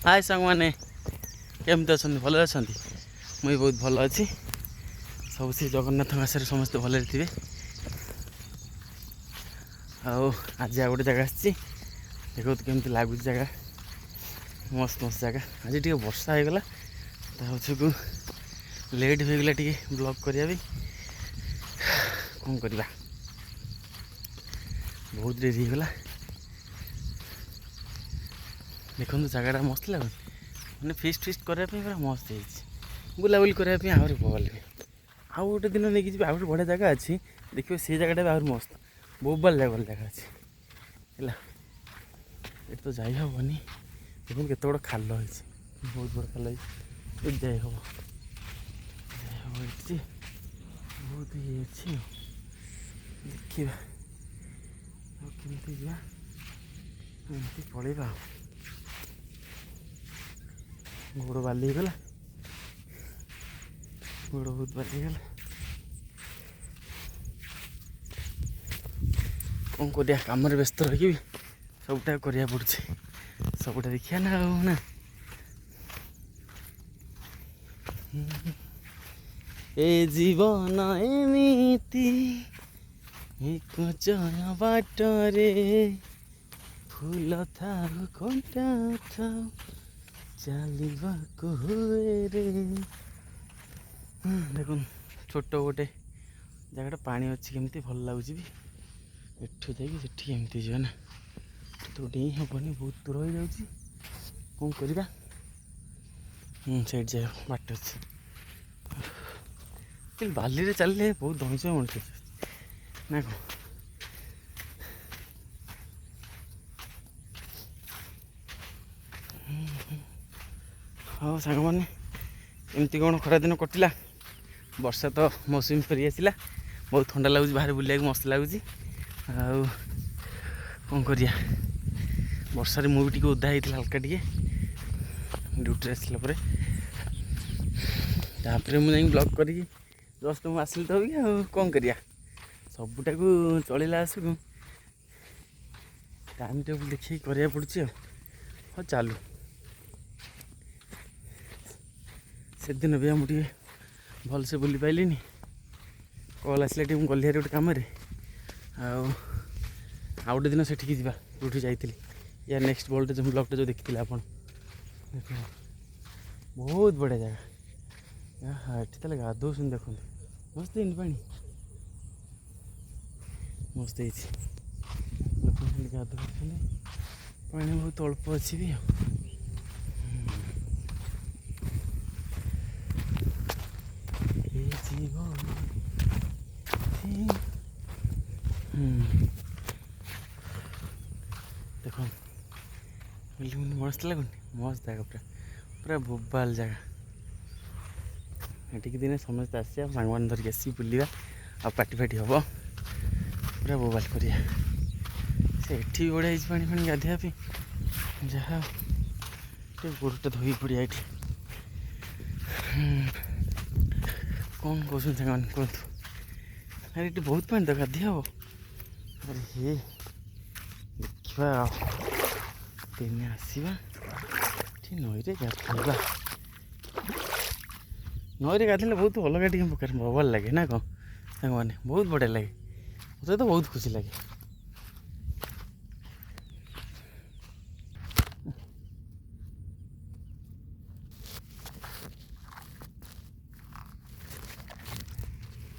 हाय सांग मैंने केमती अच्छा भल अच्छा मुझे बहुत भल अच्छी सब से जगन्नाथ आशा समस्ते भल थे। आज आ गोटे जगह आसी देखो तो केमती लगुच जगह मस्त मस्त जगह। आज टी वर्षा होगला को लेट होगला टी ब्लॉग करिया भी कौन करवा बहुत डेरी होगला। देखो जगह मस्त लगुन मैंने फिस्ट फिस्ट करने पूरा मस्त है बुलाबुली करने आहरी भल भी आउ गोटे दिन नहीं जी आउ बढ़िया जगह अच्छी देखिए से जगह भी आहरी मस्त बोबाल लेवल जगह अच्छी है ये तो जाई हेनी देखो केत बड़ खाल है बहुत बड़ खाल है जाई हम बहुत ये अच्छी देखा कमी जा पलैया गोड़ बाली गला गोड़ बहुत बालीगला कौन कर कम व्यस्त रही सबटा करा पड़े सबटा देखा ना ए जीवन एमिति एक चल बाटरे फूल थाउ कंटा थाउ चलवाको हुए रे। देखो छोट गोटे जगह पानी अच्छी केमती भल लगुच भी एठू जामती जा ना तो डेई हेनी बहुत दूर हो जाऊँगी कौन करवा साइड जाए बाट अच्छे बाली चलिए बहुत धैर्य मनुष्य ना कौन हाँ सांग मैंने एमती कौन खरा दिन कटिला वर्षा तो मौसमी फेरी आसला बहुत ठंडा लगुच बाहर बुलिया मस्त लगुच कौन करिया वर्षारे मुझे टी ओदा होता हल्का टे ड्यूटी आसला मुझे ब्लॉग करी जस्ट मुझे आसली तो कौन करिया सबूटा को चलला आसकू टाइम टेबल देखिए करा पड़े हाँ चालू से दिन भी मुझे भल से बुली पाइलिनी कल आसला टी गली गोटे कम आउ गोटे दिन से जा जो जाइली या नेक्स्ट वोल्टेज ब्लॉगटा जो देखी आप बहुत बढ़िया जगह हाँ ये गाधो देखो मस्त है पानी मस्त लोक गाधो पानी बहुत अल्प अच्छी भी देखो मस्त लगुन मस्त जगह पूरा पूरा बोबाल जगह ये दिन समस्त आसा सांग मान धरिक आसी बुलवा आ पार्टी फाटी हम पूरा बोबाल करिया से एठी भी बढ़िया पानी फानी गाधिया जहाँ गोड़टा धोई पड़िया ये कौन कौन सांग मैंने कहतु अरे ये बहुत पानी तो गाधि हम अरे हे देखा दिन आसवा नई गाधवा नई गाधे बहुत अलग टे प्रकार भल लगे ना कौन सांग मैंने बहुत बढ़िया लगे मुझे तो बहुत खुशी लगे।